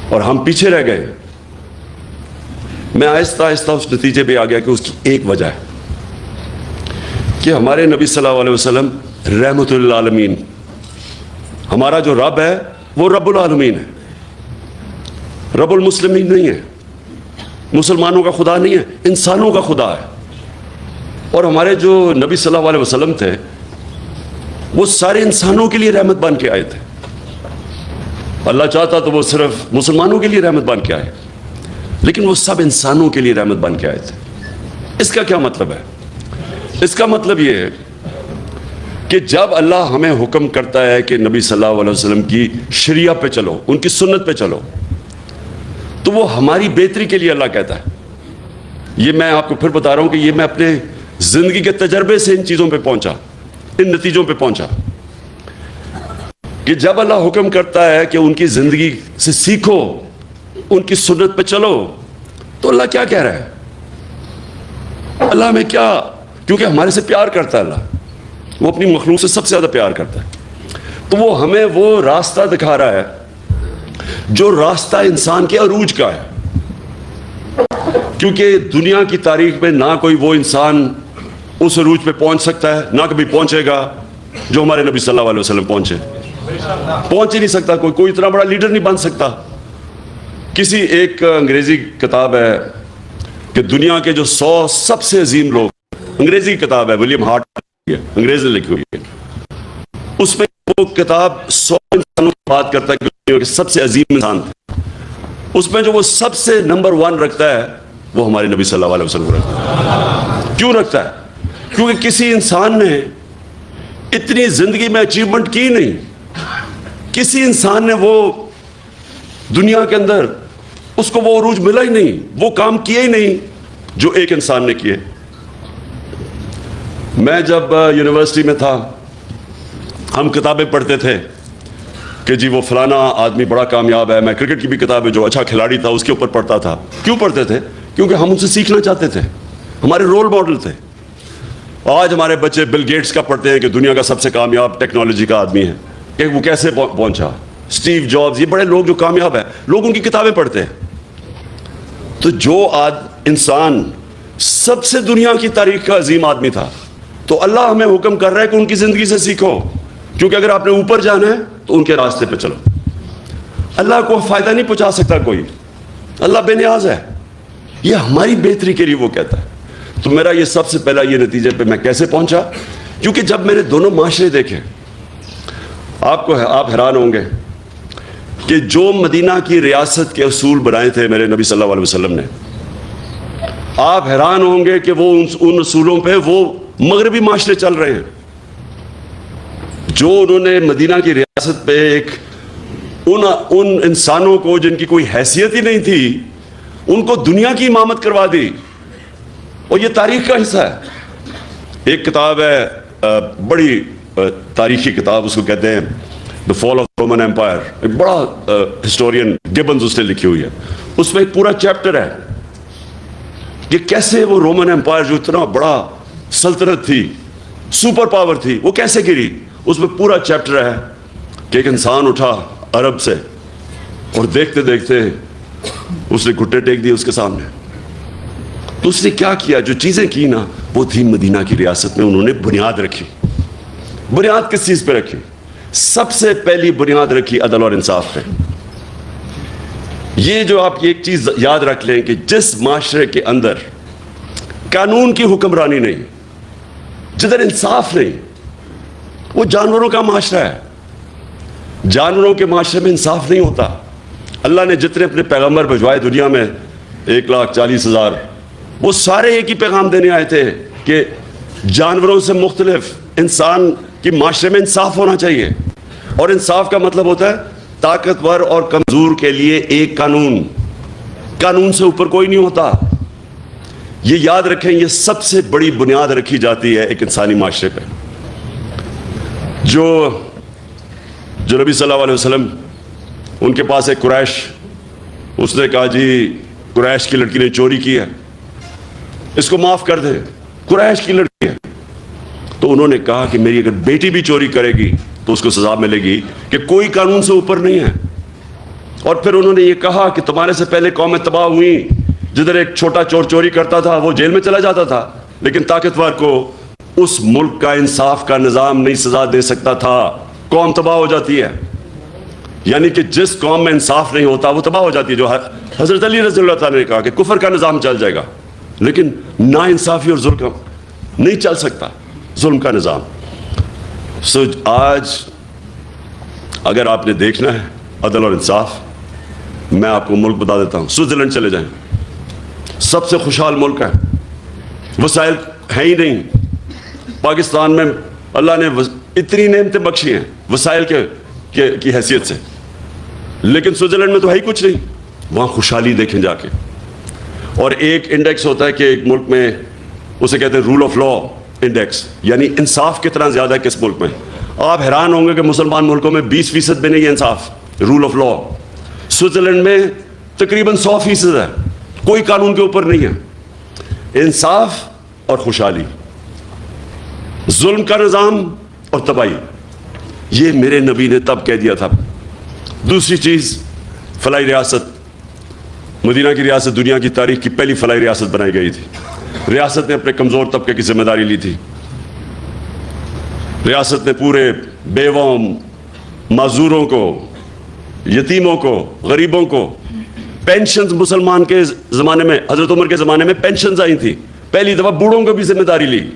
اور ہم پیچھے رہ گئے. میں آہستہ آہستہ اس نتیجے پہ آ گیا کہ اس کی ایک وجہ ہے کہ ہمارے نبی صلی اللہ علیہ وسلم رحمت للعالمین، ہمارا جو رب ہے وہ رب العالمین ہے، رب المسلمین نہیں ہے، مسلمانوں کا خدا نہیں ہے، انسانوں کا خدا ہے. اور ہمارے جو نبی صلی اللہ علیہ وسلم تھے وہ سارے انسانوں کے لیے رحمت بن کے آئے تھے. اللہ چاہتا تو وہ صرف مسلمانوں کے لیے رحمت بن کے آئے، لیکن وہ سب انسانوں کے لیے رحمت بن کے آئے تھے. اس کا کیا مطلب ہے؟ اس کا مطلب یہ ہے کہ جب اللہ ہمیں حکم کرتا ہے کہ نبی صلی اللہ علیہ وسلم کی شریعہ پہ چلو، ان کی سنت پہ چلو، تو وہ ہماری بہتری کے لیے اللہ کہتا ہے. یہ میں آپ کو پھر بتا رہا ہوں کہ یہ میں اپنے زندگی کے تجربے سے ان چیزوں پہ پہنچا، ان نتیجوں پہ پہنچا کہ جب اللہ حکم کرتا ہے کہ ان کی زندگی سے سیکھو، ان کی سنت پہ چلو، تو اللہ کیا کہہ رہا ہے؟ اللہ ہمیں کیا، کیونکہ ہمارے سے پیار کرتا ہے، اللہ وہ اپنی مخلوق سے سب سے زیادہ پیار کرتا ہے، تو وہ ہمیں وہ راستہ دکھا رہا ہے جو راستہ انسان کے عروج کا ہے. کیونکہ دنیا کی تاریخ میں نہ کوئی وہ انسان اس عروج پہ پہنچ سکتا ہے، نہ کبھی پہنچے گا جو ہمارے نبی صلی اللہ علیہ وسلم پہنچے. پہنچ ہی نہیں سکتا، کوئی اتنا بڑا لیڈر نہیں بن سکتا. کسی ایک انگریزی کتاب ہے کہ دنیا کے جو 100 سب سے عظیم لوگ، انگریزی کتاب ہے، ولیم ہارٹ انگریز نے لکھی ہوئی ہے، اس میں وہ کتاب 100 انسانوں کی بات کرتا ہے کہ دنیا کے سب سے عظیم انسان تھے. اس میں جو وہ سب سے نمبر 1 رکھتا ہے وہ ہمارے نبی صلی اللہ علیہ وسلم رکھتا ہے. کیوں رکھتا ہے؟ کیونکہ کسی انسان نے اتنی زندگی میں اچیومنٹ کی نہیں، کسی انسان نے وہ دنیا کے اندر اس کو وہ عروج ملا ہی نہیں، وہ کام کیا ہی نہیں جو ایک انسان نے کیے. میں جب یونیورسٹی میں تھا ہم کتابیں پڑھتے تھے کہ جی وہ فلانا آدمی بڑا کامیاب ہے. میں کرکٹ کی بھی کتاب ہے، جو اچھا کھلاڑی تھا اس کے اوپر پڑھتا تھا. کیوں پڑھتے تھے؟ کیونکہ ہم ان سے سیکھنا چاہتے تھے، ہمارے رول ماڈل تھے. آج ہمارے بچے بل گیٹس کا پڑھتے ہیں کہ دنیا کا سب سے کامیاب ٹیکنالوجی کا آدمی ہے، کہ وہ کیسے پہنچا. اسٹیو جابز، یہ بڑے لوگ جو کامیاب ہیں، لوگ ان کی کتابیں پڑھتے ہیں. تو جو انسان سب سے دنیا کی تاریخ کا عظیم آدمی تھا، تو اللہ ہمیں حکم کر رہا ہے کہ ان کی زندگی سے سیکھو، کیونکہ اگر آپ نے اوپر جانا ہے تو ان کے راستے پہ چلو. اللہ کو فائدہ نہیں پہنچا سکتا کوئی، اللہ بے نیاز ہے. یہ ہماری بہتری کے لیے وہ کہتا ہے. تو میرا یہ سب سے پہلا یہ نتیجے پہ میں کیسے پہنچا، کیونکہ جب میں نے دونوں معاشرے دیکھے، آپ حیران ہوں گے کہ جو مدینہ کی ریاست کے اصول بنائے تھے میرے نبی صلی اللہ علیہ وسلم نے، آپ حیران ہوں گے کہ وہ ان اصولوں پہ وہ مغربی معاشرے چل رہے ہیں. جو انہوں نے مدینہ کی ریاست پہ ایک ان انسانوں کو جن کی کوئی حیثیت ہی نہیں تھی، ان کو دنیا کی امامت کروا دی. اور یہ تاریخ کا حصہ ہے. ایک کتاب ہے بڑی تاریخی کتاب، اس کو کہتے ہیں The Fall of the Roman Empire. ایک بڑا ہسٹورین گبنز اس نے لکھی ہوئی ہے. اس میں ایک پورا چیپٹر ہے کہ کیسے وہ رومن امپائر جو اتنا بڑا سلطنت تھی، سپر پاور تھی، وہ کیسے گری. اس میں پورا چیپٹر ہے کہ ایک انسان اٹھا عرب سے اور دیکھتے دیکھتے اس نے گھٹنے ٹیک دیے اس کے سامنے. تو اس نے کیا کیا؟ جو چیزیں کی نا وہ تھی مدینہ کی ریاست میں انہوں نے بنیاد رکھی. بنیاد کس چیز پہ رکھی؟ سب سے پہلی بنیاد رکھی عدل اور انصاف پہ. یہ جو آپ ایک چیز یاد رکھ لیں کہ جس معاشرے کے اندر قانون کی حکمرانی نہیں، جدھر انصاف نہیں، وہ جانوروں کا معاشرہ ہے. جانوروں کے معاشرے میں انصاف نہیں ہوتا. اللہ نے جتنے اپنے پیغمبر بھجوائے دنیا میں 1,40,000، وہ سارے ایک ہی پیغام دینے آئے تھے کہ جانوروں سے مختلف انسان کی معاشرے میں انصاف ہونا چاہیے. اور انصاف کا مطلب ہوتا ہے طاقتور اور کمزور کے لیے ایک قانون، قانون سے اوپر کوئی نہیں ہوتا. یہ یاد رکھیں، یہ سب سے بڑی بنیاد رکھی جاتی ہے ایک انسانی معاشرے پہ. جو نبی صلی اللہ علیہ وسلم، ان کے پاس ایک قریش، اس نے کہا جی قریش کی لڑکی نے چوری کی ہے، اس کو معاف کر دے، قریش کی لڑکی ہے. تو انہوں نے کہا کہ میری اگر بیٹی بھی چوری کرے گی تو اس کو سزا ملے گی کہ کوئی قانون سے اوپر نہیں ہے. اور پھر انہوں نے یہ کہا کہ تمہارے سے پہلے قومیں تباہ ہوئیں، جدھر ایک چھوٹا چور چوری کرتا تھا وہ جیل میں چلا جاتا تھا، لیکن طاقتور کو اس ملک کا انصاف کا نظام نہیں سزا دے سکتا تھا، قوم تباہ ہو جاتی ہے۔ یعنی کہ جس قوم میں انصاف نہیں ہوتا وہ تباہ ہو جاتی ہے۔ جو حضرت علی رضی اللہ تعالیٰ نے کہا کہ کفر کا نظام چل جائے گا، لیکن نا انصافی اور ظلم نہیں چل سکتا، ظلم کا نظام۔ آج اگر آپ نے دیکھنا ہے عدل اور انصاف، میں آپ کو ملک بتا دیتا ہوں، سوئٹزرلینڈ چلے جائیں، سب سے خوشحال ملک ہے، وسائل ہیں ہی نہیں۔ پاکستان میں اللہ نے اتنی نعمتیں بخشی ہیں وسائل کی حیثیت سے، لیکن سوئٹزرلینڈ میں تو ہے ہی کچھ نہیں۔ وہاں خوشحالی دیکھیں جا کے۔ اور ایک انڈیکس ہوتا ہے کہ ایک ملک میں، اسے کہتے ہیں رول آف لا انڈیکس، یعنی انصاف کتنا زیادہ ہے کس ملک میں۔ آپ حیران ہوں گے کہ مسلمان ملکوں میں 20% بھی نہیں ہے انصاف، رول آف لا۔ سوئٹزرلینڈ میں تقریباً 100% ہے، کوئی قانون کے اوپر نہیں ہے۔ انصاف اور خوشحالی، ظلم کا نظام اور تباہی، یہ میرے نبی نے تب کہہ دیا تھا۔ دوسری چیز، فلاحی ریاست، مدینہ کی ریاست دنیا کی تاریخ کی پہلی فلاحی ریاست بنائی گئی تھی۔ ریاست نے اپنے کمزور طبقے کی ذمہ داری لی تھی۔ ریاست نے پورے بیووں، معذوروں کو، یتیموں کو، غریبوں کو پینشنز، مسلمان کے زمانے میں، حضرت عمر کے زمانے میں پینشنز آئی تھی، پہلی دفعہ بوڑھوں کو بھی ذمہ داری لی۔